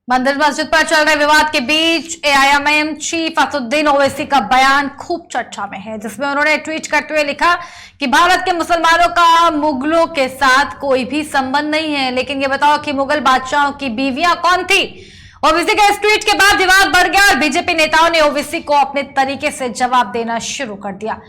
मंदिर मस्जिद पर चल रहे विवाद के बीच एआईएमआईएम चीफ असदुद्दीन ओवैसी का बयान खूब चर्चा में है, जिसमें उन्होंने ट्वीट करते हुए लिखा कि भारत के मुसलमानों का मुगलों के साथ कोई भी संबंध नहीं है, लेकिन ये बताओ कि मुगल बादशाहों की बीवियां कौन थी। ओवैसी के इस ट्वीट के बाद विवाद बढ़ गया और बीजेपी नेताओं ने ओवैसी को अपने तरीके से जवाब देना शुरू कर दिया।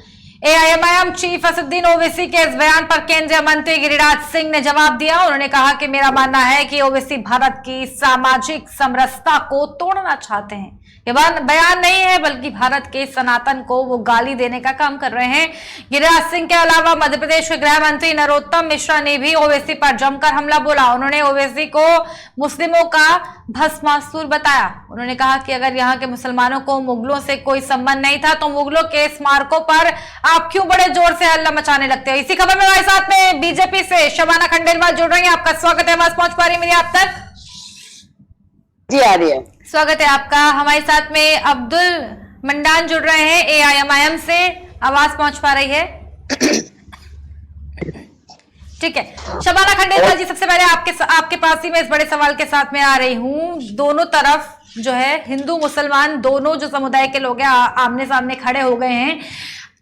एआईएमआईएम चीफ असदुद्दीन ओवैसी के इस बयान पर केंद्रीय मंत्री गिरिराज सिंह ने जवाब दिया। उन्होंने कहा कि मेरा मानना है कि ओवैसी भारत की सामाजिक समरसता को तोड़ना चाहते हैं। ये बयान नहीं है, बल्कि भारत के सनातन को वो गाली देने का काम कर रहे हैं। गिरिराज सिंह के अलावा मध्य प्रदेश के गृह मंत्री नरोत्तम मिश्रा ने भी ओवैसी पर जमकर हमला बोला। उन्होंने ओवैसी को मुस्लिमों का भस्मासुर बताया। उन्होंने कहा कि अगर यहाँ के मुसलमानों को मुगलों से कोई संबंध नहीं था तो मुगलों के स्मारकों पर आप क्यों बड़े जोर से हल्ला मचाने लगते हैं। इसी खबर में हमारे साथ में बीजेपी से शबाना खंडेलवाल जुड़ रही है। आपका स्वागत है। आवाज पहुंच पा रही मेरी आप तक? जी आ रही है। स्वागत है आपका। हमारे साथ में अब्दुल मंडान जुड़ रहे हैं एआईएमआईएम से। आवाज पहुंच पा रही है? ठीक है। शबाना खंडेलवाल जी, सबसे पहले आपके पास ही मैं इस बड़े सवाल के साथ में आ रही हूँ। दोनों तरफ जो है हिंदू मुसलमान दोनों जो समुदाय के लोग हैं आमने सामने खड़े हो गए हैं।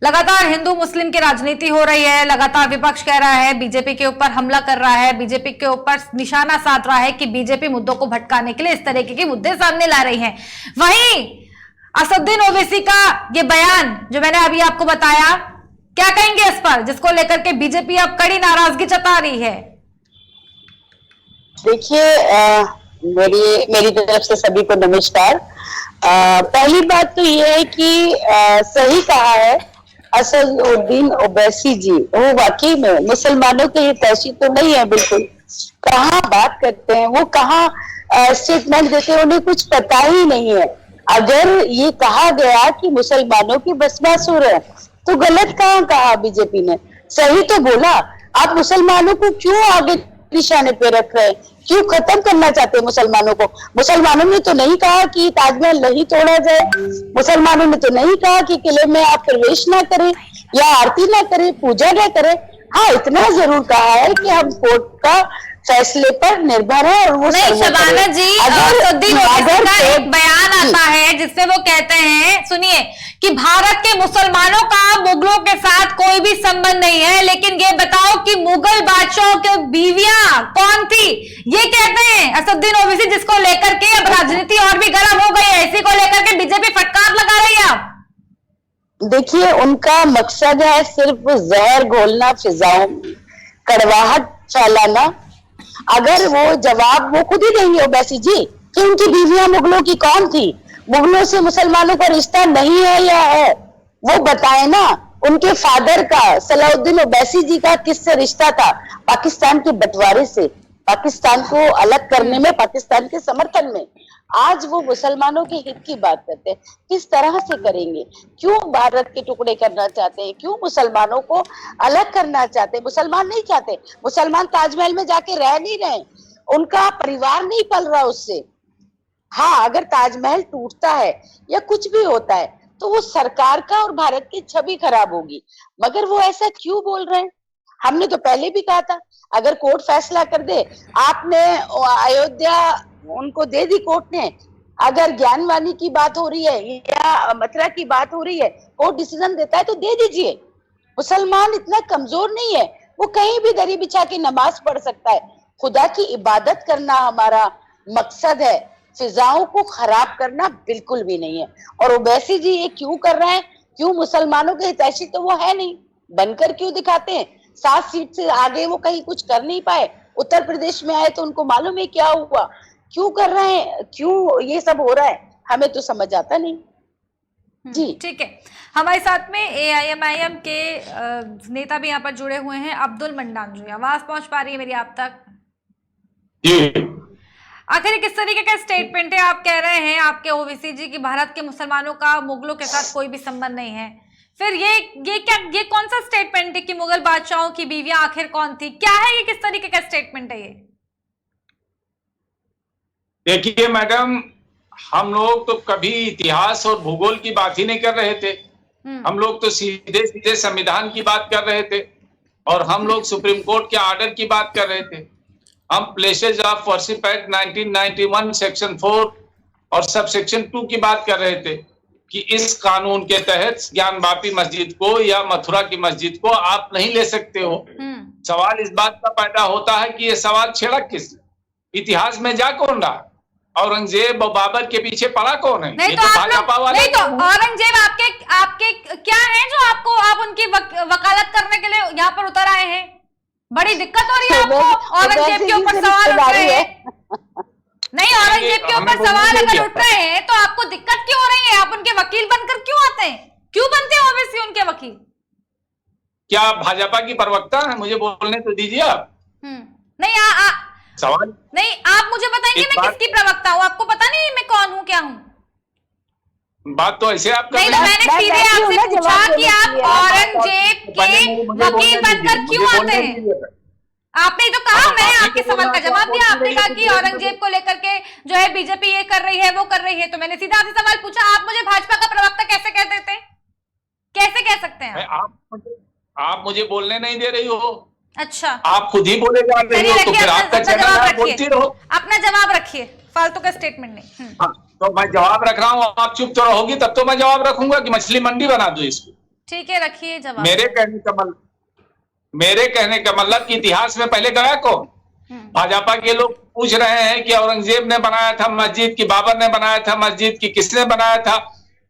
लगातार हिंदू मुस्लिम की राजनीति हो रही है। लगातार विपक्ष कह रहा है, बीजेपी के ऊपर हमला कर रहा है, बीजेपी के ऊपर निशाना साध रहा है कि बीजेपी मुद्दों को भटकाने के लिए इस तरीके के मुद्दे सामने ला रही है। वहीं असदुद्दीन ओवैसी का ये बयान जो मैंने अभी आपको बताया, क्या कहेंगे इस पर, जिसको लेकर के बीजेपी अब कड़ी नाराजगी जता रही है? देखिए, मेरी तरफ से सभी को नमस्कार। पहली बात तो ये है कि सही कहा है असदुद्दीन ओवैसी जी, वो वाकई में मुसलमानों के हितैषी तो नहीं है। बिल्कुल कहाँ बात करते हैं, वो कहाँ स्टेटमेंट देते हैं, उन्हें कुछ पता ही नहीं है। अगर ये कहा गया कि मुसलमानों की भस्मासुर है तो गलत कहाँ कहा बीजेपी ने, सही तो बोला। आप मुसलमानों को क्यों आगे निशाने पे रख रहे हैं, क्यों खत्म करना चाहते हैं मुसलमानों को? मुसलमानों ने तो नहीं कहा कि ताजमहल नहीं तोड़ा जाए, मुसलमानों ने तो नहीं कहा कि किले में आप प्रवेश ना करें या आरती ना करें, पूजा ना करें। हाँ, इतना जरूर कहा है कि हम कोर्ट का फैसले पर निर्भर है। और वो नहीं शबाना जी, असदुद्दीन ओवैसी का एक बयान आता है जिससे वो कहते हैं, सुनिए, कि भारत के मुसलमानों का मुगलों के साथ कोई भी संबंध नहीं है, लेकिन ये बताओ कि मुगल बादशाहों की बीवियां कौन थी। ये कहते हैं असदुद्दीन ओवैसी, जिसको लेकर के अब राजनीति और भी गर्म हो गई है। इसी को लेकर के बीजेपी फटकार लगा रही है। देखिए, उनका मकसद है सिर्फ जहर घोलना, फिजाओं कड़वाहट फैलाना। अगर वो जवाब वो खुद ही देंगे ओवैसी जी कि उनकी बीवियां मुगलों की कौन थी, मुगलों से मुसलमानों का रिश्ता नहीं है या है, वो बताए ना। उनके फादर का, सलाउद्दीन ओवैसी जी का किससे रिश्ता था? पाकिस्तान के बंटवारे से, पाकिस्तान को अलग करने में, पाकिस्तान के समर्थन में। आज वो मुसलमानों के हित की बात करते हैं, किस तरह से करेंगे? क्यों भारत के टुकड़े करना चाहते हैं? क्यों मुसलमानों को अलग करना चाहते हैं? मुसलमान नहीं चाहते, मुसलमान ताजमहल में जाके रह नहीं रहे, उनका परिवार नहीं पल रहा उससे। हाँ, अगर ताजमहल टूटता है या कुछ भी होता है तो वो सरकार का और भारत की छवि खराब होगी। मगर वो ऐसा क्यों बोल रहे हैं? हमने तो पहले भी कहा था, अगर कोर्ट फैसला कर दे, आपने अयोध्या उनको दे दी कोर्ट ने, अगर ज्ञानवाणी की बात हो रही है या मथुरा की बात हो रही है, कोर्ट डिसीजन देता है तो दे दीजिए। मुसलमान इतना कमजोर नहीं है, वो कहीं भी दरी बिछा के नमाज पढ़ सकता है। खुदा की इबादत करना हमारा मकसद है, फिजाओं को खराब करना बिल्कुल भी नहीं है। और ओवैसी जी ये क्यों कर रहे हैं? क्यों? मुसलमानों के हितैषी तो वो है नहीं, बनकर क्यों दिखाते हैं? 7 सीट से आगे वो कहीं कुछ कर नहीं पाए, उत्तर प्रदेश में आए तो उनको मालूम है क्या हुआ। क्यों कर रहे हैं, क्यों ये सब हो रहा है, हमें तो समझ आता नहीं। जी ठीक है। हमारे साथ में एआईएमआईएम के नेता भी यहाँ पर जुड़े हुए हैं, अब्दुल मंडान जी। आवाज पहुंच पा रही है मेरी आप तक? जी। आखिर किस तरीके का स्टेटमेंट है? आप कह रहे हैं आपके ओवैसी जी कि भारत के मुसलमानों का मुगलों के साथ कोई भी संबंध नहीं है। फिर ये कौन सा स्टेटमेंट है कि मुगल बादशाहों की बीवियां आखिर कौन थी? क्या है ये, किस तरीके का स्टेटमेंट है ये? देखिए मैडम, हम लोग तो कभी इतिहास और भूगोल की बात ही नहीं कर रहे थे। हम लोग तो सीधे सीधे संविधान की बात कर रहे थे और हम लोग सुप्रीम कोर्ट के ऑर्डर की बात कर रहे थे। हम places of worship act 1991 section 4 और सब सेक्शन 2 की बात कर रहे थे कि इस कानून के तहत ज्ञानवापी मस्जिद को या मथुरा की मस्जिद को आप नहीं ले सकते हो। सवाल इस बात का पैदा होता है कि ये सवाल छेड़ा किसने, इतिहास में जा कौन रहा, औरंगजेब और बाबर के पीछे पड़ा कौन है? नहीं, तो औरंगजेब आपके क्या है जो आप उनकी वकालत करने के लिए यहाँ पर उतर आए हैं? बड़ी दिक्कत हो रही है आपको? औरंगजेब के ऊपर सवाल उठ रहे हैं। नहीं, औरंगजेब के ऊपर सवाल अगर उठ रहे हैं तो आपको दिक्कत क्यों हो रही है? आप उनके वकील बनकर क्यों आते हैं? क्यों बनते हैं ओवैसी उनके वकील? क्या भाजपा की प्रवक्ता है? मुझे बोलने तो दीजिए आप। नहीं सवाल नहीं, आप मुझे बताएंगे मैं किसकी प्रवक्ता हूँ? आपको पता नहीं मैं कौन हूँ, क्या हूँ? बात तो ऐसे आप नहीं, तो मैंने सीधे आपसे पूछा कि आप औरंगजेब के वकील बनकर क्यों आते हैं? आपने तो कहा, मैंने आपके सवाल का जवाब दिया। आपने कहा कि औरंगजेब को लेकर के जो है बीजेपी ये कर रही है वो कर रही है, तो मैंने सीधा आपसे सवाल पूछा। आप मुझे भाजपा का प्रवक्ता कैसे कह देते हैं? कैसे कह सकते हैं आप मुझे बोलने नहीं दे रही हो। अच्छा, आप खुद ही बोले जा रही हो, तो फिर आपका चैनल आप बोलती रहो। अपना जवाब रखिए, फालतू का स्टेटमेंट नहीं। तो मैं जवाब रख रहा हूँ, आप चुप तो रहोगी तब तो मैं जवाब रखूंगा कि मछली मंडी बना दो इसको। ठीक है, रखिए जवाब। मेरे कहने का मतलब कि इतिहास में पहले गया कौन? भाजपा के लोग पूछ रहे हैं कि औरंगजेब ने बनाया था मस्जिद की, बाबर ने बनाया था मस्जिद की, किसने बनाया था?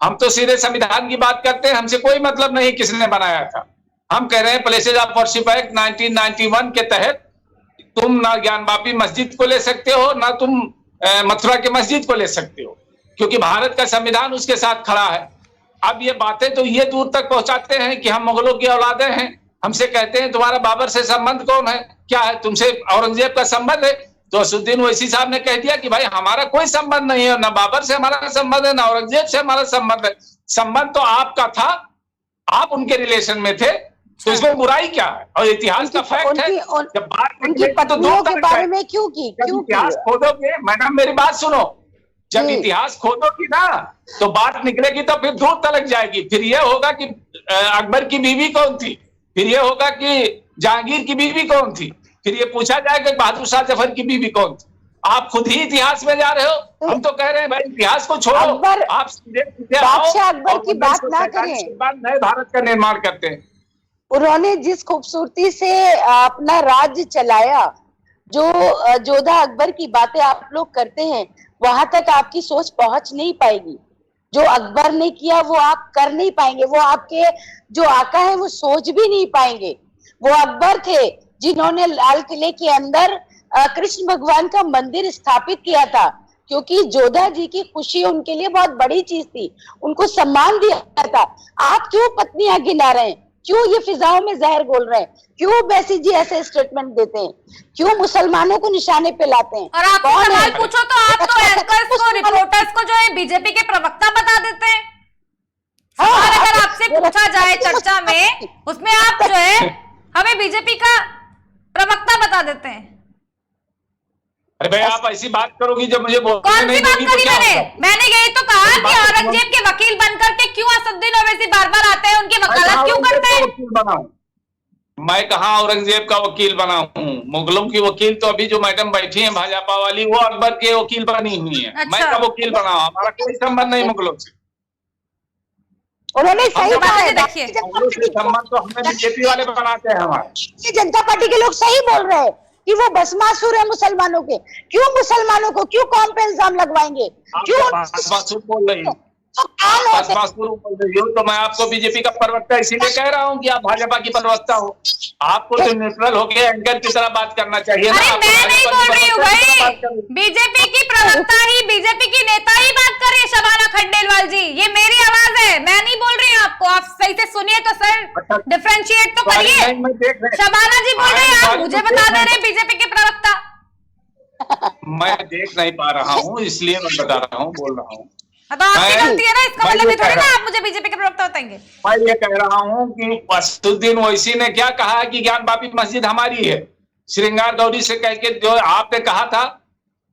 हम तो सीधे संविधान की बात करते हैं, हमसे कोई मतलब नहीं किसने बनाया था। हम कह रहे हैं प्लेसेज ऑफ वर्शिप एक्ट 1991 के तहत तुम ना ज्ञानवापी मस्जिद को ले सकते हो, ना तुम मथुरा की मस्जिद को ले सकते हो, क्योंकि भारत का संविधान उसके साथ खड़ा है। अब ये बातें तो ये दूर तक पहुंचाते हैं कि हम मुगलों की औलादे हैं। हमसे कहते हैं तुम्हारा बाबर से संबंध कौन है, क्या है? तुमसे औरंगजेब का संबंध है। तो असुद्दीन ओवैसी साहब ने कह दिया कि भाई हमारा कोई संबंध नहीं है, ना बाबर से हमारा संबंध है, ना औरंगजेब से हमारा संबंध है। संबंध तो आपका था, आप उनके रिलेशन में थे, तो इसमें बुराई क्या है? और इतिहास का फैक्ट है। जब बात उनकी पत्नियों के बारे में क्यों की? इतिहास खोदोगे, मैडम मेरी बात सुनो, जब इतिहास खोदोगी ना तो बात निकलेगी तो फिर दूर तलक जाएगी। फिर ये होगा कि अकबर की बीवी कौन थी, फिर ये होगा कि जहांगीर की बीवी कौन थी, फिर ये पूछा जाएगा बहादुर शाह जफर की बीवी कौन थी। आप खुद ही इतिहास में जा रहे हो। हम तो कह रहे हैं भाई इतिहास को छोड़ो, आप सीधे बादशाह अकबर की बात ना करें। नए भारत का निर्माण करते हैं। उन्होंने जिस खूबसूरती से अपना राज्य चलाया, जो जोधा अकबर की बातें आप लोग करते हैं, वहां तक आपकी सोच पहुंच नहीं पाएगी। जो अकबर ने किया वो आप कर नहीं पाएंगे, वो आपके जो आका है वो सोच भी नहीं पाएंगे। वो अकबर थे जिन्होंने लाल किले के अंदर कृष्ण भगवान का मंदिर स्थापित किया था, क्योंकि जोधा जी की खुशी उनके लिए बहुत बड़ी चीज थी, उनको सम्मान दिया था। आप क्यों पत्नियां गिना रहे हैं? क्यों ये फिजाओं में जहर घोल रहे हैं? क्यों बैसी जी ऐसे स्टेटमेंट देते हैं? क्यों मुसलमानों को निशाने पे लाते हैं? और आप सवाल पूछो तो आप तो एंकर्स को, रिपोर्टर्स को जो है बीजेपी के प्रवक्ता बता देते हैं। और अगर आपसे पूछा जाए चर्चा में, उसमें आप जो है हमें बीजेपी का प्रवक्ता बता देते हैं। अरे भाई आप ऐसी बात करोगी जब मुझे कौन सी बात करी मैंने यही तो कहा कि औरंगजेब के वकील बनकर के क्यों असदुद्दीन ओवैसी बार बार आते हैं, उनकी वकालत क्यों करते हैं? मैं कहा औरंगजेब का वकील बना हूँ? मुगलों की वकील तो अभी जो मैडम बैठी है भाजपा वाली, वो अकबर के वकील बनी हुई है। अच्छा। मैं का वकील बना हूँ, हमारा कोई संबंध नहीं मुगलों से। उन्होंने सही बात देखिए, संबंध तो हमें बीजेपी वाले बनाते हैं। हमारे जनता पार्टी के लोग सही बोल रहे हैं कि वो भस्मासुर है मुसलमानों के। क्यों मुसलमानों को क्यों कौम पे इल्जाम लगवाएंगे? क्यों भस्मासुर बोल रही हो? तो मैं आपको बीजेपी का प्रवक्ता इसीलिए कह रहा हूँ कि आप भाजपा की प्रवक्ता हो। आपको तो न्यूट्रल होकर एंकर की तरह बात करना चाहिए ना। मैं नहीं बोल रही हूँ भाई, बीजेपी की प्रवक्ता ही, बीजेपी की नेता ही बात कर रही है, शबाना खंडेलवाल जी। ये मेरी आवाज है, मैं नहीं बोल रही हूँ आपको। आप सही से सुनिए तो सर, डिफरेंशिएट तो करिए। शबाना जी बोल रहे हैं, आप मुझे बता दे रहे बीजेपी के प्रवक्ता। मैं देख नहीं पा रहा हूँ इसलिए मैं बता रहा हूँ, बोल रहा हूँ। तो आपकी गलती है ना, इसका मतलब ये थोड़ी ना आप मुझे बीजेपी के प्रवक्ता बताएंगे। मैं ये कह रहा हूँ कि असदुद्दीन ओवैसी ने क्या कहा कि ज्ञानवापी मस्जिद हमारी है, श्रृंगार गौरी से कह के जो आपने कहा था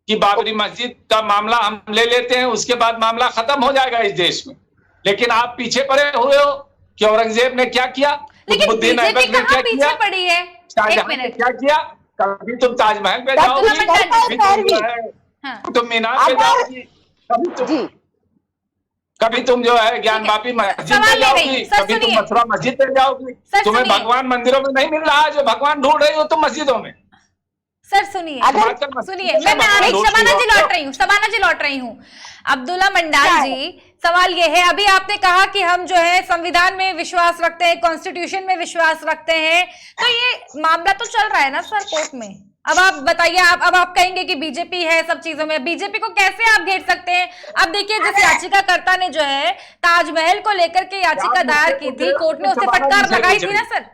कि बाबरी मस्जिद का मामला हम ले लेते हैं, उसके बाद मामला खत्म हो जाएगा इस देश में। लेकिन आप पीछे पड़े हुए हो कि औरंगजेब ने क्या किया, लेकिन बीजेपी कहाँ पीछे पड़ी है? शाहजहां ने क्या किया, कभी तुम ताजमहल पे डॉक्टर जाओगी, नहीं करता है कभी तुम पैरवी। जो है हाँ। तुम मीनार पे अगर जाओगी, जी कभी तुम जो है ज्ञान वापी मस्जिद सवाल पे ले रही जाओगी, हूं। सर कभी तुम सुनिए। मथुरा मस्जिद पे जाओगी। सर तुम्हें सुनिए। भगवान मंदिरों में नहीं मिल रहा है, जो भगवान ढूंढ रही हो तुम मस्जिदों में। सर सुनिए, अगर आजकल मस्जिद सुनिए, में मैं भगवान ढूंढती शबाना जी हो। लौट रही हूँ, शबाना जी लौट रही हूँ। अब्दुल्ला मंडाल क्या है? जी, सवाल ये है, अभी आपने कहा कि हम जो है संविधान में विश्वास रखते हैं, कॉन्स्टिट्यूशन में विश्वास रखते हैं, तो ये मामला तो चल रहा है ना सर कोर्ट में। अब आप बताइए, अब आप कहेंगे कि बीजेपी है सब चीजों में, बीजेपी को कैसे आप घेर सकते हैं? अब देखिए, जैसे याचिकाकर्ता ने जो है ताजमहल को लेकर के याचिका दायर की थी, कोर्ट ने उसे फटकार लगाई थी ना सर।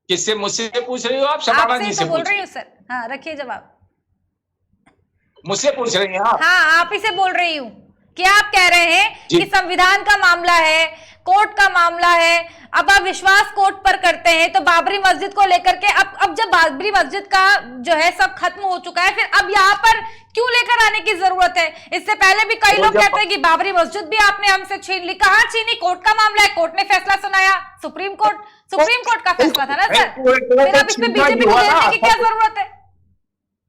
किससे, मुझसे पूछ रही हो आप? शबाना जी आपसे से तो बोल पूछ रही रही हूँ सर। हाँ, रखिए जवाब। मुझसे पूछ रही हैं आप? हाँ, आप ही से बोल रही हूँ कि आप कह रहे हैं जी। कि संविधान का मामला है, कोर्ट का मामला है, अब आप विश्वास कोर्ट पर करते हैं, तो बाबरी मस्जिद को लेकर के अब जब बाबरी मस्जिद का जो है सब खत्म हो चुका है, फिर अब यहाँ पर क्यों लेकर आने की जरूरत है? इससे पहले भी कई लोग कहते हैं कि बाबरी मस्जिद भी आपने हमसे छीन ली। कहाँ छीनी? कोर्ट का मामला है, कोर्ट ने फैसला सुनाया, सुप्रीम कोर्ट का फैसला था ना सर। फिर अब इसमें बीजेपी को घेरने की क्या जरूरत है?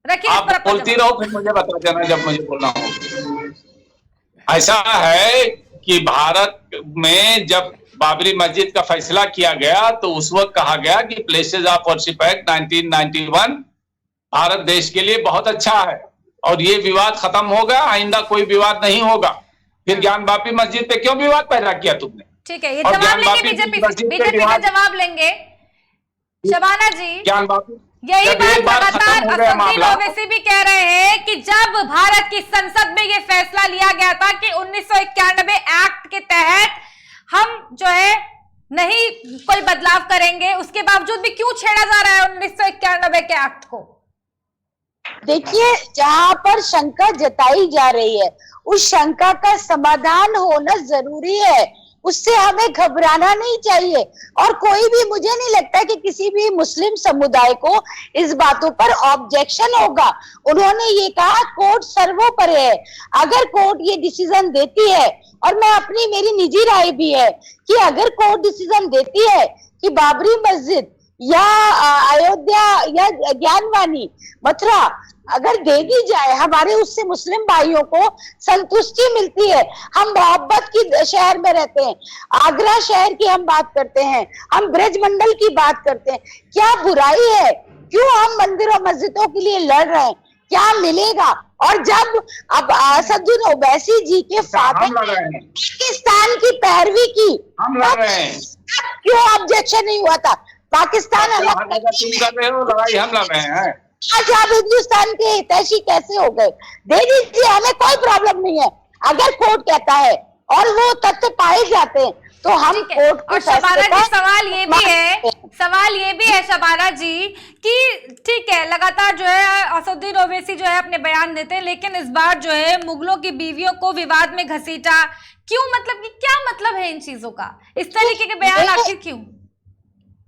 रखिए, आप बोलती रहो, फिर मुझे बता देना जब मुझे बोलना हो। ऐसा है कि भारत में जब बाबरी मस्जिद का फैसला किया गया तो उस वक्त कहा गया कि places of worship act 1991 Bharat देश के लिए बहुत अच्छा है और ये विवाद खत्म होगा, आइंदा कोई विवाद नहीं होगा। फिर ज्ञान वापी मस्जिद पे क्यों विवाद पैदा किया तुमने? ठीक है, ये और जवाब ज्ञान लेंगे, वापी बीजेपी मस्जिद पे बीजेपी का विवाद- जवाब लेंगे शबाना जी। ज्ञान वापी यही जब बात एक बार लगातार खत्म हो गया असदुद्दीन मामला, ओवैसी भी कह रहे हैं कि जब भारत की संसद में ये फैसला लिया गया था कि 1991 एक्ट के तहत हम जो है नहीं कोई बदलाव करेंगे, उसके बावजूद भी क्यों छेड़ा जा रहा है 1991 के एक्ट को? देखिए, जहां पर शंका जताई जा रही है उस शंका का समाधान होना जरूरी है, उससे हमें घबराना नहीं चाहिए। और कोई भी, मुझे नहीं लगता कि किसी भी मुस्लिम समुदाय को इस बातों पर ऑब्जेक्शन होगा। उन्होंने ये कहा कोर्ट सर्वोपरि है। अगर कोर्ट ये डिसीजन देती है, और मैं अपनी, मेरी निजी राय भी है कि अगर कोर्ट डिसीजन देती है कि बाबरी मस्जिद या अयोध्या या ज्ञानवानी मथुरा अगर दे दी जाए, हमारे उससे मुस्लिम भाइयों को संतुष्टि मिलती है। हम मोहब्बत की शहर में रहते हैं, आगरा शहर की हम बात करते हैं, हम ब्रज मंडल की बात करते हैं, क्या बुराई है? क्यों हम मंदिरों मस्जिदों के लिए लड़ रहे हैं? क्या मिलेगा? और जब अब असदुद्दीन ओवैसी जी के फादर पाकिस्तान की पैरवी की, हम लड़ रहे हैं, क्यों ऑब्जेक्शन नहीं हुआ था? पाकिस्तान अलग तुम कर रहे हो, लड़ाई हम लड़ रहे हैं। आज आप हिंदुस्तान के हितैषी कैसे हो गए? दे दीजिए, हमें कोई प्रॉब्लम नहीं है। अगर कोर्ट कहता है और वो तथ्य पाए जाते हैं तो हम कोर्ट को और शबाना जी, सवाल ये भी है शबाना जी कि ठीक है, लगातार जो है असदुद्दीन ओवैसी जो है अपने बयान देते हैं, लेकिन इस बार जो है मुगलों की बीवियों को विवाद में घसीटा, क्यों? मतलब कि क्या मतलब है इन चीजों का? इस तरीके के बयान आखिर क्यों?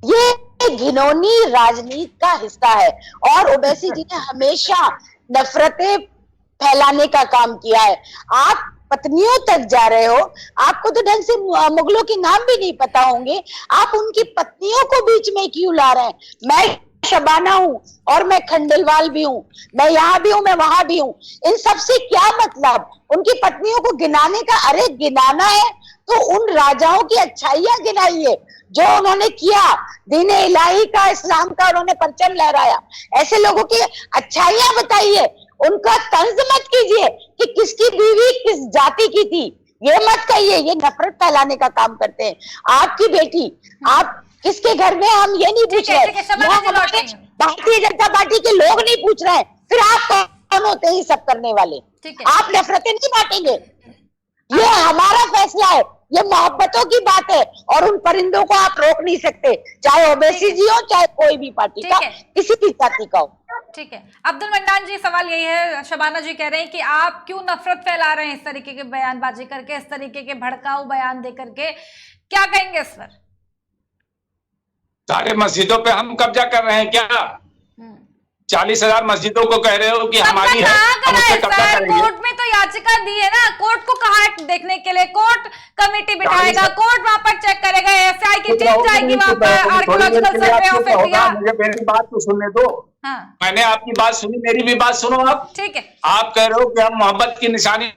ये घिनौनी राजनीति का हिस्सा है और ओवैसी जी ने हमेशा नफरतें फैलाने का काम किया है। आप पत्नियों तक जा रहे हो, आपको तो ढंग से मुगलों के नाम भी नहीं पता होंगे, आप उनकी पत्नियों को बीच में क्यों ला रहे हैं? मैं शबाना हूं और मैं खंडेलवाल भी हूं, मैं यहाँ भी हूं, मैं वहां भी हूं। इन सब से क्या मतलब? उनकी पत्नियों को गिनाने का, अरे गिनाना है तो उन राजाओं की अच्छाइयां गिनाइए जो उन्होंने किया, दीन इलाही का, इस्लाम का उन्होंने परचम लहराया। ऐसे लोगों की अच्छाइयां बताइए, उनका तंज मत कीजिए कि किसकी बीवी किस जाति की थी, ये मत कहिए। ये नफरत फैलाने का काम करते हैं। आपकी बेटी, आप किसके घर में, हम ये नहीं पूछ रहे, भारतीय जनता पार्टी के लोग नहीं पूछ रहे हैं, फिर आप कौन होते हैं ये सब करने वाले? आप नफरतें नहीं बांटेंगे, ये हमारा फैसला है, ये मोहब्बतों की बात है और उन परिंदों को आप रोक नहीं सकते, चाहे ओवैसी जी हो चाहे कोई भी पार्टी का, किसी भी जाति का हो। ठीक है, अब्दुल मंडान जी, सवाल यही है, शबाना जी कह रहे हैं कि आप क्यों नफरत फैला रहे हैं इस तरीके के बयानबाजी करके, इस तरीके के भड़काऊ बयान दे करके, क्या कहेंगे इस पर? सारे मस्जिदों पे हम कब्जा कर रहे हैं क्या? 40,000 मस्जिदों को कह रहे हो कि हमारी है, कहाँ हम करा उस है पर कब्जा सर? करेंगे। कोर्ट में तो याचिका दी है ना, कोर्ट को कहा है देखने के लिए, कोर्ट कमेटी बिठाएगा, कोर्ट वहां पर चेक करेगा, एफआई की टीम जाएगी वहां पर, आर्कियोलॉजिकल सर्वे ऑफ इंडिया। मुझे मेरी बात तो सुनने दो। हाँ मैंने आपकी बात सुनी, मेरी भी बात सुनो आप। ठीक है। आप कह रहे हो कि हम मोहब्बत की निशानी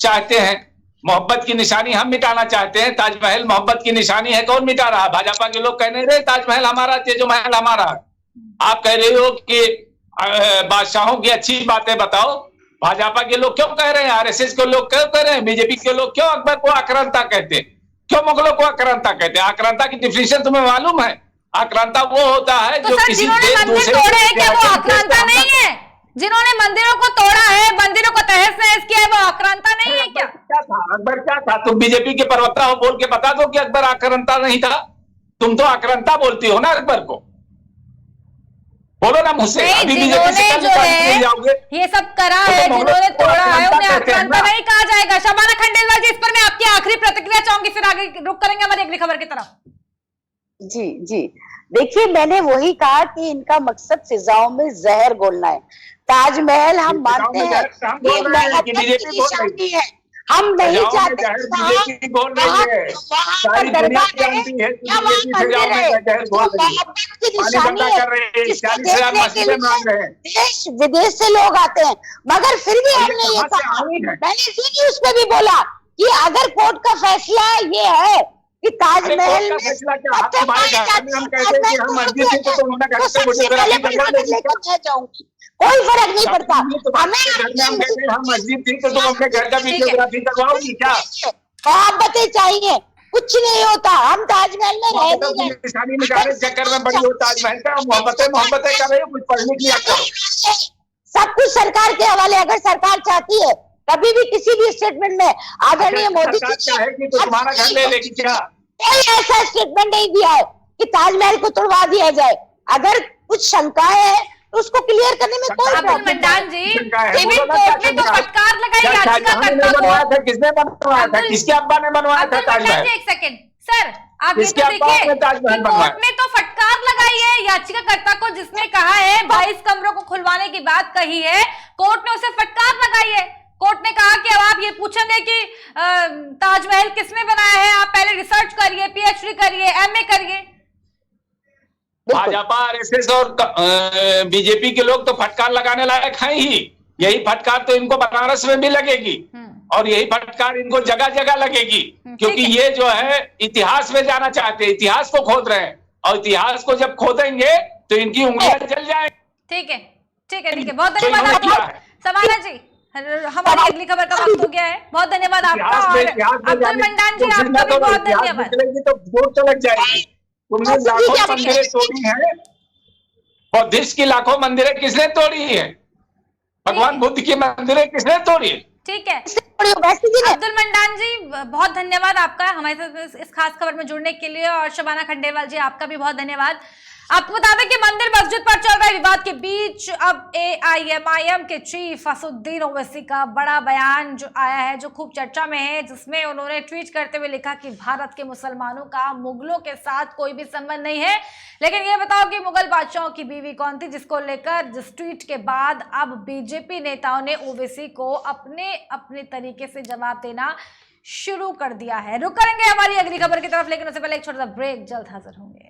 चाहते हैं, मोहब्बत की निशानी हम मिटाना चाहते हैं। ताजमहल मोहब्बत की निशानी है, कौन मिटा रहा है? भाजपा के लोग कह नहीं रहे ताजमहल हमारा, तेजमहल हमारा। आप कह रहे हो कि बादशाहों की अच्छी बातें बताओ। भाजपा के लोग क्यों कह रहे हैं, आरएसएस के लोग क्यों कह रहे हैं, बीजेपी के लोग क्यों अकबर को आक्रांता कहते हैं, क्यों मुगलों को आक्रांता कहते हैं? आक्रांता की डिफिनेशन तुम्हें मालूम है? आक्रांता वो होता है तो जो सर किसी जिन्होंने मंदिर दूसरे तोड़े हैं क्या वो के आक्रांता नहीं है? जिन्होंने मंदिरों को तोड़ा है, मंदिरों को तहस नहस किया है, वो आक्रांता नहीं है क्या? अकबर क्या था? तुम बीजेपी के प्रवक्ता हो, बोल के बता दो कि अकबर आक्रांता नहीं था। तुम तो आक्रांता बोलती हो ना अकबर को, बोलो ना मुझसे। अभी बीजेपी से जिन्होंने जो है ये सब करा है, जिन्होंने तोड़ा है, उन्हें आक्रांता नहीं कहा जाएगा। शबाना खंडेलवाल जी, इस पर मैं आपकी आखिरी प्रतिक्रिया चाहूंगी, फिर आगे रुक करेंगे हमारी अगली खबर की तरफ। जी जी, देखिए मैंने वही कहा कि इनका मकसद फिजाओं में जहर घोलना है। ताजमहल हम मानते हैं कि मोहब्बत की निशानी है, हम नहीं चाहते वहां दरबार है या वहां मंदिर है, तो मोहब्बत की निशानी है जिसको देखने के लिए देश विदेश से लोग आते हैं। मगर फिर भी हमने ये कहा, मैंने इसी न्यूज पे भी बोला कि अगर कोर्ट का फैसला ये है कि ताजमहल में पत्थर पाए जाते हैं, तो सबसे पहले मैं लेकर मैं जाऊंगी, कोई फर्क नहीं पड़ता हमें। हम मस्जिद थी तो तुम अपने घर का वीडियोग्राफी करवाओगी क्या? मोहब्बतें चाहिए, कुछ नहीं होता। हम ताजमहल में रह नहीं रहे, चक्कर में बड़ी हो ताजमहल का, मोहब्बतें मोहब्बतें कर रही हो, कुछ पढ़ने की करो। सब कुछ सरकार के हवाले। अगर सरकार चाहती है कभी भी किसी भी स्टेटमेंट में आदरणीय मोदी जी तुम्हारा घर ले लेगी क्या? कोई ऐसा स्टेटमेंट नहीं दिया है कि ताजमहल को तोड़वा दिया जाए। अगर कुछ शंकाएं है तो उसको क्लियर करने में कोई अब्दुल मंडान जी, इवन कोर्ट ने तो फटकार लगाई याचिकाकर्ता को। किसने बनवाया था? किसके अब्बा ने बनवाया था ताजमहल? एक सेकंड सर, आप ये तो देखिए, कोर्ट ने तो फटकार लगाई है याचिकाकर्ता को, जिसने कहा है 22 कमरों को खुलवाने की बात कही है, कोर्ट ने उसे फटकार लगाई है। कोर्ट ने कहा कि अब आप ये पूछेंगे कि ताजमहल किसने बनाया है, आप पहले रिसर्च करिए, पीएचडी करिए, एमए करिए। भाजपा, आरएसएस और बीजेपी के लोग तो फटकार लगाने लायक हैं ही। यही फटकार तो इनको बनारस में भी लगेगी और यही फटकार इनको जगह जगह लगेगी, क्योंकि ये जो है इतिहास में जाना चाहते हैं, इतिहास को खोद रहे हैं, और इतिहास को जब खोदेंगे तो इनकी उंगलियां जल जाएंगी। ठीक है ठीक है ठीक है, बहुत धन्यवाद आपका समाना जी। हमारी अगली खबर का वक्त हो गया है, बहुत धन्यवाद आपका। और अब्दुल मंडान जी, आपका भी बहुत धन्यवाद। तो वोट चलक जाएगी। तुमने लाखों मंदिरें तोड़ी हैं, बुद्धिस्ट की लाखों मंदिरें किसने तोड़ी है? भगवान बुद्ध की मंदिरें किसने तोड़ी है? ठीक है अब्दुल मंडान जी, बहुत धन्यवाद आपका हमारे साथ इस खास खबर में जुड़ने के लिए। और शबाना खंडेलवाल जी, आपका भी बहुत धन्यवाद। आपको बता दें कि मंदिर मस्जिद पर चल रहे विवाद के बीच अब एआईएमआईएम के चीफ असदुद्दीन ओवैसी का बड़ा बयान जो आया है, जो खूब चर्चा में है, जिसमें उन्होंने ट्वीट करते हुए लिखा कि भारत के मुसलमानों का मुगलों के साथ कोई भी संबंध नहीं है, लेकिन ये बताओ कि मुगल बादशाहों की बीवी कौन थी, जिसको लेकर जिस ट्वीट के बाद अब बीजेपी नेताओं ने ओवैसी को अपने तरीके से जवाब देना शुरू कर दिया है। रुक करेंगे हमारी अगली खबर की तरफ, लेकिन उससे पहले एक छोटा सा ब्रेक, जल्द हाजिर होंगे।